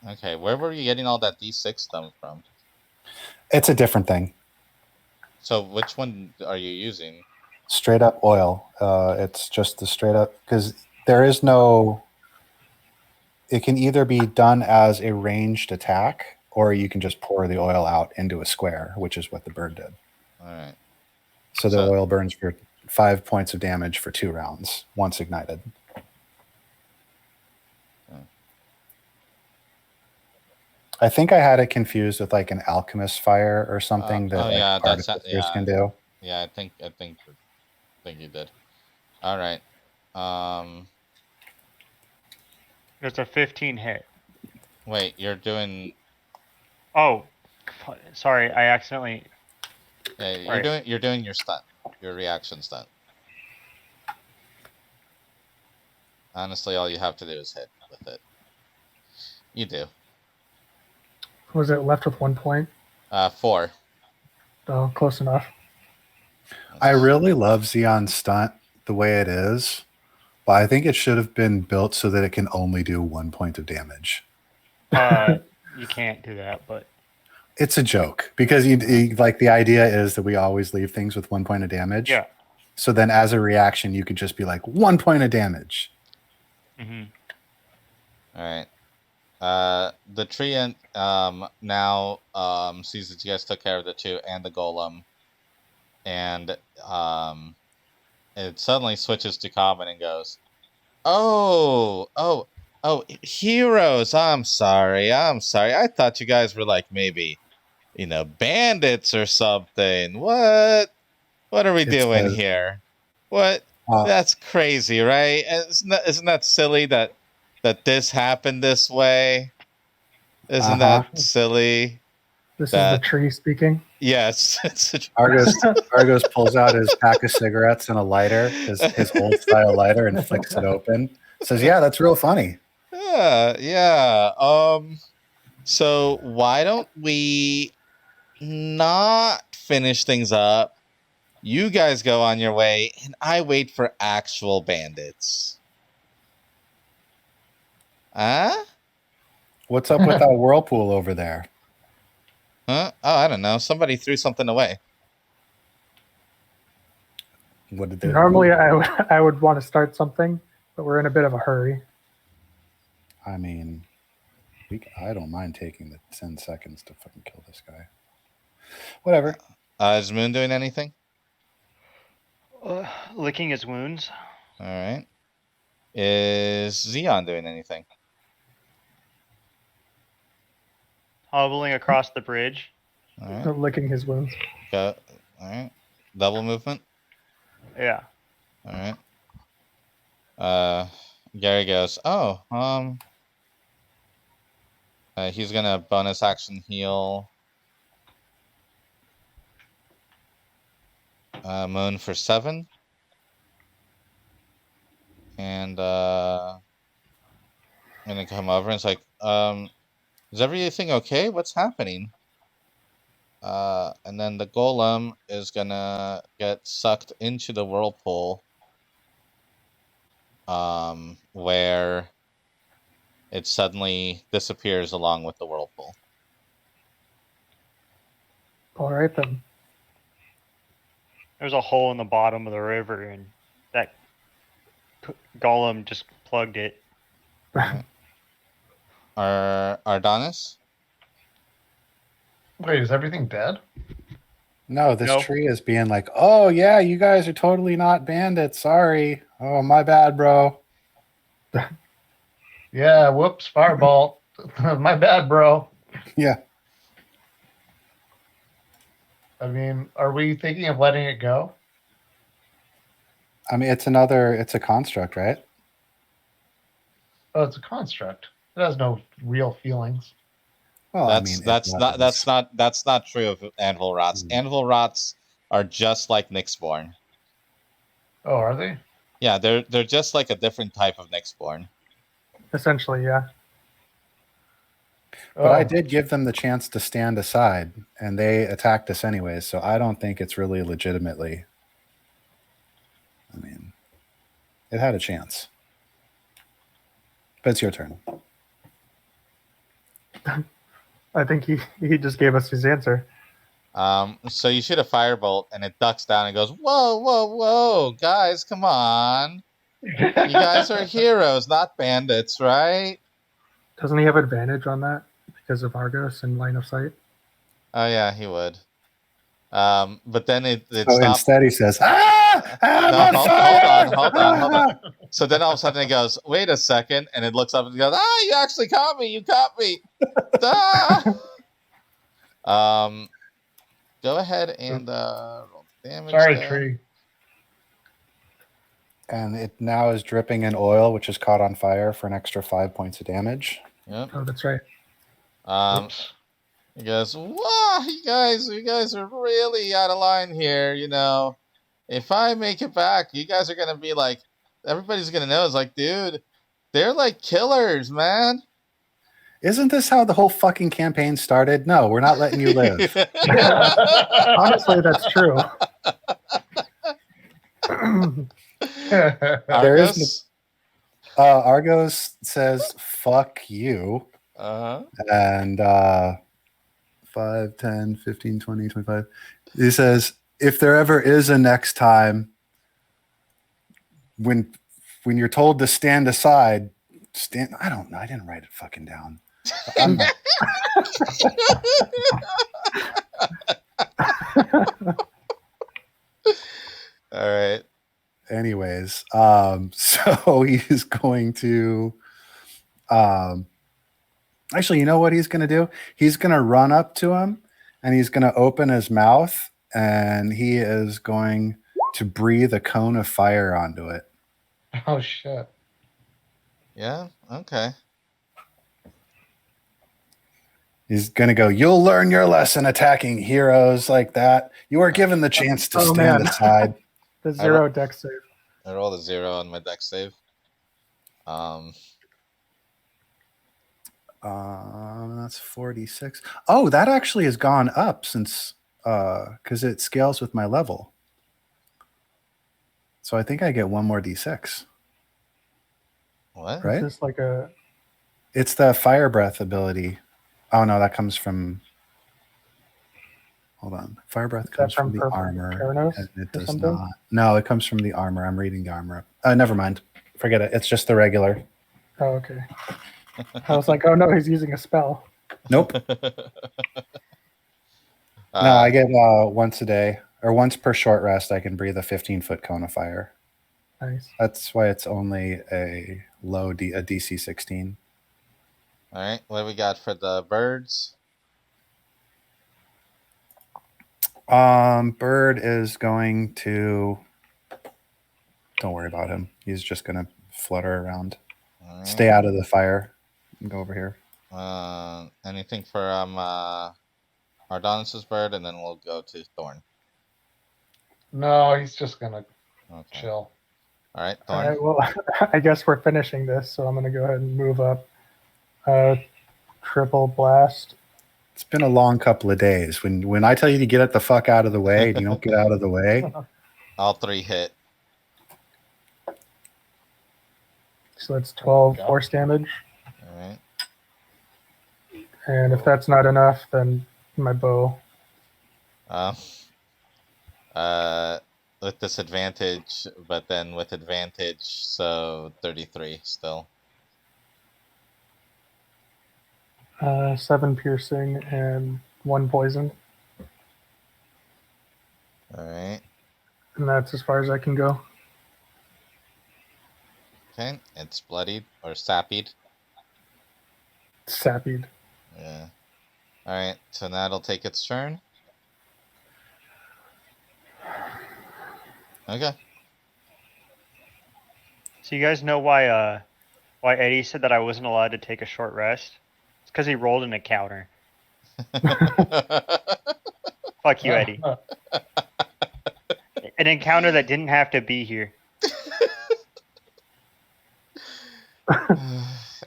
Okay. Where were you getting all that D6 stuff from? It's a different thing. So which one are you using? Straight up oil. It's just the straight up, because there is no. It can either be done as a ranged attack, or you can just pour the oil out into a square, which is what the bird did. All right. So the So- oil burns for 5 points of damage for 2 rounds once ignited. Hmm. I think I had it confused with like an alchemist fire or something that oh, like yeah, that's- artificers yeah. can do. Yeah, I think you did. All right. It's a 15 hit. Wait, you're doing. Oh, sorry, I accidentally. Yeah, Right. you're doing your stunt, your reaction stunt. Honestly, all you have to do is hit with it. You do. Was it left with 1 point? 4. Oh, close enough. I really love Xeon's stunt the way it is, but I think it should have been built so that it can only do 1 point of damage. You can't do that, but It's a joke because like the idea is that we always leave things with 1 point of damage. yeah. So then as a reaction, you could just be like 1 point of damage. Hmm. All right. The treant now sees that you guys took care of the 2 and the golem, and it suddenly switches to common and goes, "Oh, heroes! I'm sorry. I thought you guys were like maybe, bandits or something. What are we It doing says- here? What? Uh, That's crazy, right? Isn't that silly that this happened this way? Isn't that silly? This is That- the tree speaking. Yes. Argos pulls out his pack of cigarettes and a lighter, his old style lighter, and flicks it open. Says, "Yeah, that's real funny." Yeah. So why don't we not finish things up? You guys go on your way, and I wait for actual bandits. Huh? What's up with that whirlpool over there? Huh? Oh, I don't know. Somebody threw something away. What did they? Normally, I would want to start something, but we're in a bit of a hurry. I mean, I don't mind taking the 10 seconds to fucking kill this guy. Whatever. Is Moon doing anything? Licking his wounds. All right. Is Xeon doing anything? Hobbling across the bridge. All right. Licking his wounds. Go. All right. Double movement. Yeah. All right. Gary goes, "Oh, he's gonna bonus action heal Moon for 7. And I'm gonna come over and it's like, is everything okay? What's happening?" And then the golem is gonna get sucked into the whirlpool, where it suddenly disappears along with the whirlpool. All right then. There's a hole in the bottom of the river, and that golem just plugged it. Ardonis? Wait, is everything dead? No, this Nope. tree is being like, "Oh yeah, you guys are totally not bandits. Sorry. Oh, my bad, bro." Yeah, whoops, fireball. My bad, bro. Yeah. I mean, are we thinking of letting it go? I mean, it's a construct, right? Oh, it's a construct. It has no real feelings. Well, I mean, it does. that's not true of anvil rots. Anvil rots are just like Nyxborn. Oh, are they? Yeah, they're just like a different type of Nyxborn. Essentially, yeah. But I Oh, did give them the chance to stand aside, and they attacked us anyways. So I don't think it's really legitimately. I mean, it had a chance. But it's your turn. I think he just gave us his answer. So you shoot a firebolt and it ducks down and goes, whoa, whoa, whoa, guys, come on. You guys are heroes, not bandits, right? Doesn't he have advantage on that because of Argos and line of sight? Oh yeah, he would. But then it So stopped. instead, he says, "Ah, I'm No, on hold fire!" on. So then all of a sudden it goes, wait a second, and it looks up and goes, ah, you actually caught me, you caught me. Ah! Go ahead and roll damage. sorry, there. tree. And it now is dripping in oil, which is caught on fire for an extra 5 points of damage. Yep. Oh, that's right. Oops. He goes, wow, you guys are really out of line here, you know. If I make it back, you guys are gonna be like, everybody's gonna know. It's like, dude, they're like killers, man. Isn't this how the whole fucking campaign started? No, we're not letting you live. Honestly, that's true. There is Argus? Argos says, "Fuck you." Uh-huh. And 5, 10, 15, 20, 25. He says, if there ever is a next time when you're told to stand aside, stand. I don't know. I didn't write it fucking down. I'm not- All right. Anyways, so he's going to actually, you know what he's going to do? He's going to run up to him and he's going to open his mouth and he is going to breathe a cone of fire onto it. Oh shit. Yeah, okay. He's going to go, "You'll learn your lesson attacking heroes like that. You are given the chance to Oh, stand man. aside." The 0 deck save. I rolled a 0 on my deck save. That's 46. Oh, that actually has gone up since because it scales with my level. So I think I get one more d6. What? Right? Is this like a It's the fire breath ability. Oh no, that comes from. Hold on, fire breath Is that comes from from the armor. Theranos And it or does something? not. No, it comes from the armor. I'm reading the armor. Never mind. Forget it. It's just the regular. Oh, okay. I was like, oh no, he's using a spell. Nope. No, I get once a day or once per short rest. I can breathe a 15-foot cone of fire. Nice. That's why it's only a DC 16. All right, what do we got for the birds? Bird is going to. Don't worry about him. He's just gonna flutter around. All right. Stay out of the fire. And go over here. Anything for Ardonis's bird, and then we'll go to Thorn. No, he's just gonna Okay. chill. All right, All Thorn. right, well, I guess we're finishing this, so I'm going to go ahead and move up. Triple blast. It's been a long couple of days. When I tell you to get the fuck out of the way and you don't get out of the way, All 3 hit. So that's 12 Yeah. force damage. All right. And if that's not enough, then my bow. With disadvantage, but then with advantage, so 33 still. 7 piercing and 1 poison. All right. And that's as far as I can go. Okay, it's bloodied or sappied. Sappied. Yeah. All right. So now it'll take its turn. Okay. So you guys know why Eddie said that I wasn't allowed to take a short rest? It's because he rolled an encounter. Fuck you, Eddie. An encounter that didn't have to be here.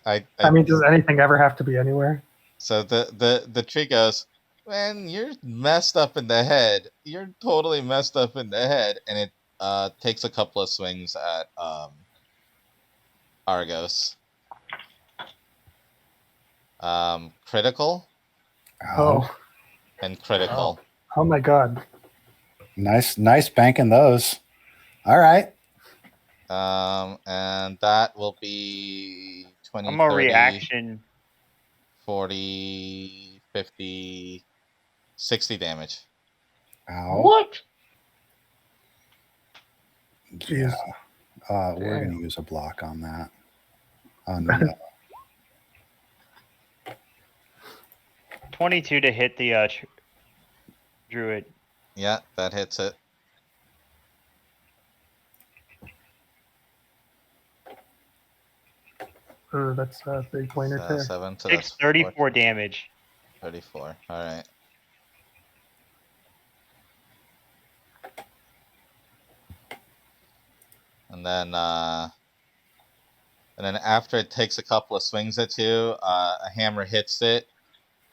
I mean, does anything ever have to be anywhere? So the tree goes, man, you're messed up in the head. You're totally messed up in the head, and it takes a couple of swings at Argos. Critical Ow. Oh, and critical. oh my God. Nice banking those. All right. And that will be 20, I'm a 30, reaction. 40, 50, 60 damage. Ow. What? Yeah. Jeez. We're Damn. going to use a block on that. Oh, no. 22 to hit the druid. Yeah, that hits it. Oh, that's a big pointer So there. 7, so Takes that's 34 damage. 34. All right. And then after it takes a couple of swings at you, a hammer hits it,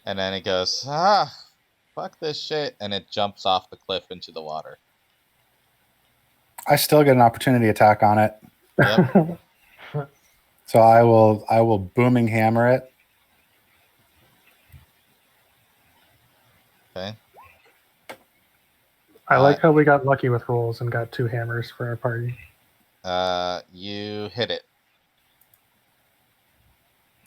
and then it goes, fuck this shit, and it jumps off the cliff into the water. I still get an opportunity attack on it. Yep. So I will booming hammer it. Okay. I like how we got lucky with rolls and got 2 hammers for our party. You hit it.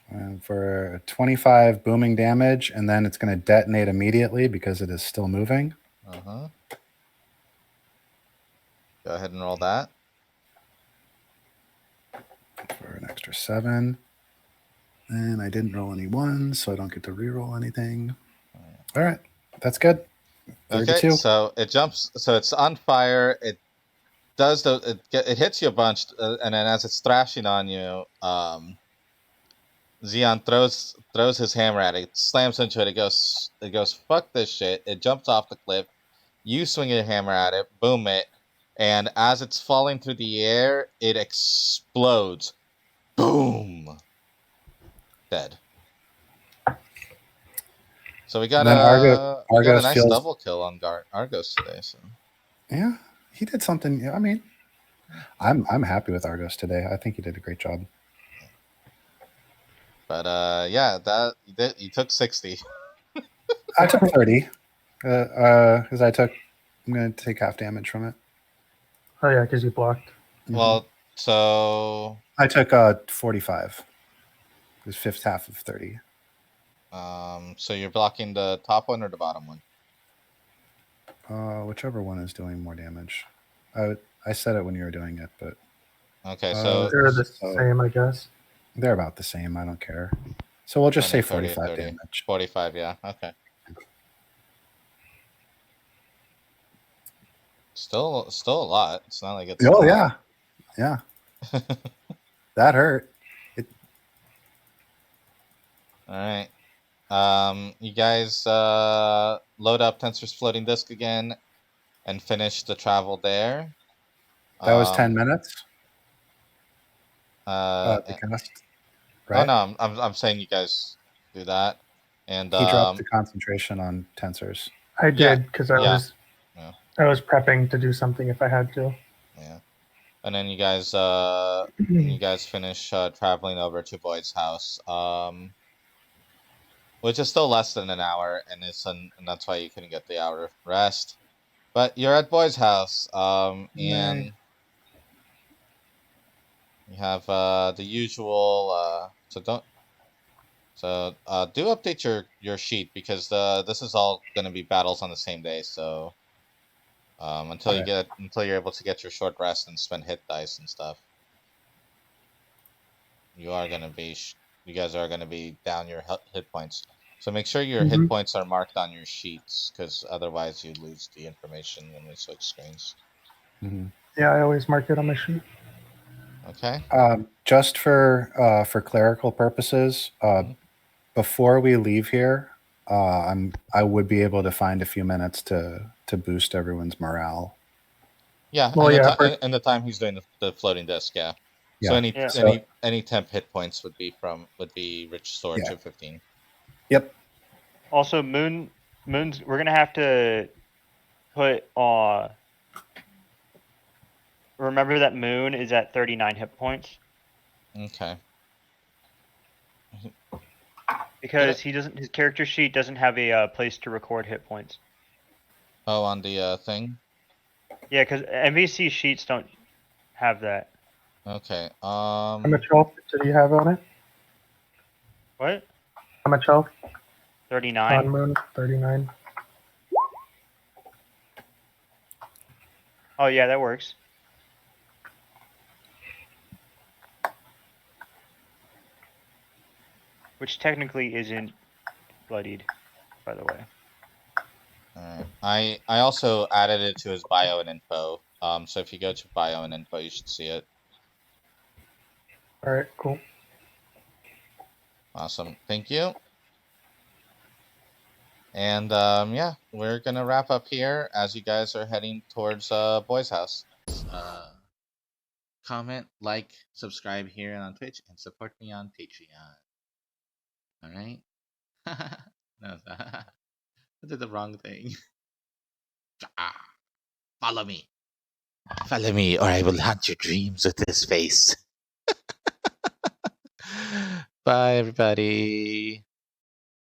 And for 25 booming damage, and then it's going to detonate immediately because it is still moving. Uh-huh. Go ahead and roll that. For an extra 7. And I didn't roll any 1s, so I don't get to reroll anything. All right. That's good. 32. Okay, so it jumps. So it's on fire. It does it hits you a bunch, and then as it's thrashing on you, Xeon throws his hammer at it, slams into it. It goes fuck this shit. It jumps off the cliff. You swing your hammer at it, boom it, and as it's falling through the air, it explodes. Boom. Dead. So we got Then a Argos nice feels- double kill on Argos today. So Yeah, he did something. Yeah, I mean, I'm happy with Argos today. I think he did a great job. but yeah, that you took 60. I took 30 because I'm going to take half damage from it. Oh yeah, because you blocked. Mhm. Well, so I took 45. It was fifth half of 30. so you're blocking the top one or the bottom one? Whichever one is doing more damage. I said it when you were doing it, but Okay, so They're the so- same, I guess. they're about the same. I don't care. So we'll just 20, say 30, 45 30. damage. 45, yeah, okay. Still a lot. It's not like it's. Oh yeah, yeah. That hurt. All right. You guys load up Tensor's floating disk again and finish the travel there. That was 10 minutes. Uh, The cast, Oh right? no, I'm saying you guys do that, and He dropped the concentration on tensors. I Yeah, did because I yeah, was yeah. I was prepping to do something if I had to. Yeah, and then you guys finish traveling over to Boyd's house, which is still less than an hour, and that's why you couldn't get the hour of rest. But you're at Boyd's house, and Yay. you have the usual. Do update your sheet because this is all going to be battles on the same day. So until you're able to get your short rest and spend hit dice and stuff, you are going to be you guys are gonna be down your hit points. So make sure your hit points are marked on your sheets, because otherwise you lose the information when we switch screens. Yeah, I always mark it on my sheet. Okay. Just for clerical purposes, before we leave here, I would be able to find a few minutes to boost everyone's morale. Yeah. Well, yeah, And the time he's doing the floating disc, yeah. So Yeah. any temp hit points would be restored Yeah. to 15. Yep. Also, moons. We're gonna have to put. Remember that Moon is at 39 hit points Okay. because he doesn't. His character sheet doesn't have a place to record hit points. Oh, on the thing. Yeah, because MVC sheets don't have that. Okay. how much health did he have on it? What? How much health 39. on Moon? 39. Oh yeah, that works. Which technically isn't bloodied, by the way. Alright. I also added it to his bio and info. So if you go to bio and info, you should see it. All right, cool. Awesome. Thank you. And yeah, we're gonna wrap up here as you guys are heading towards Boy's house. Comment, like, subscribe here on Twitch, and support me on Patreon. All right. No, I did the wrong thing. Follow me. Follow me, or I will haunt your dreams with this face. Bye, everybody.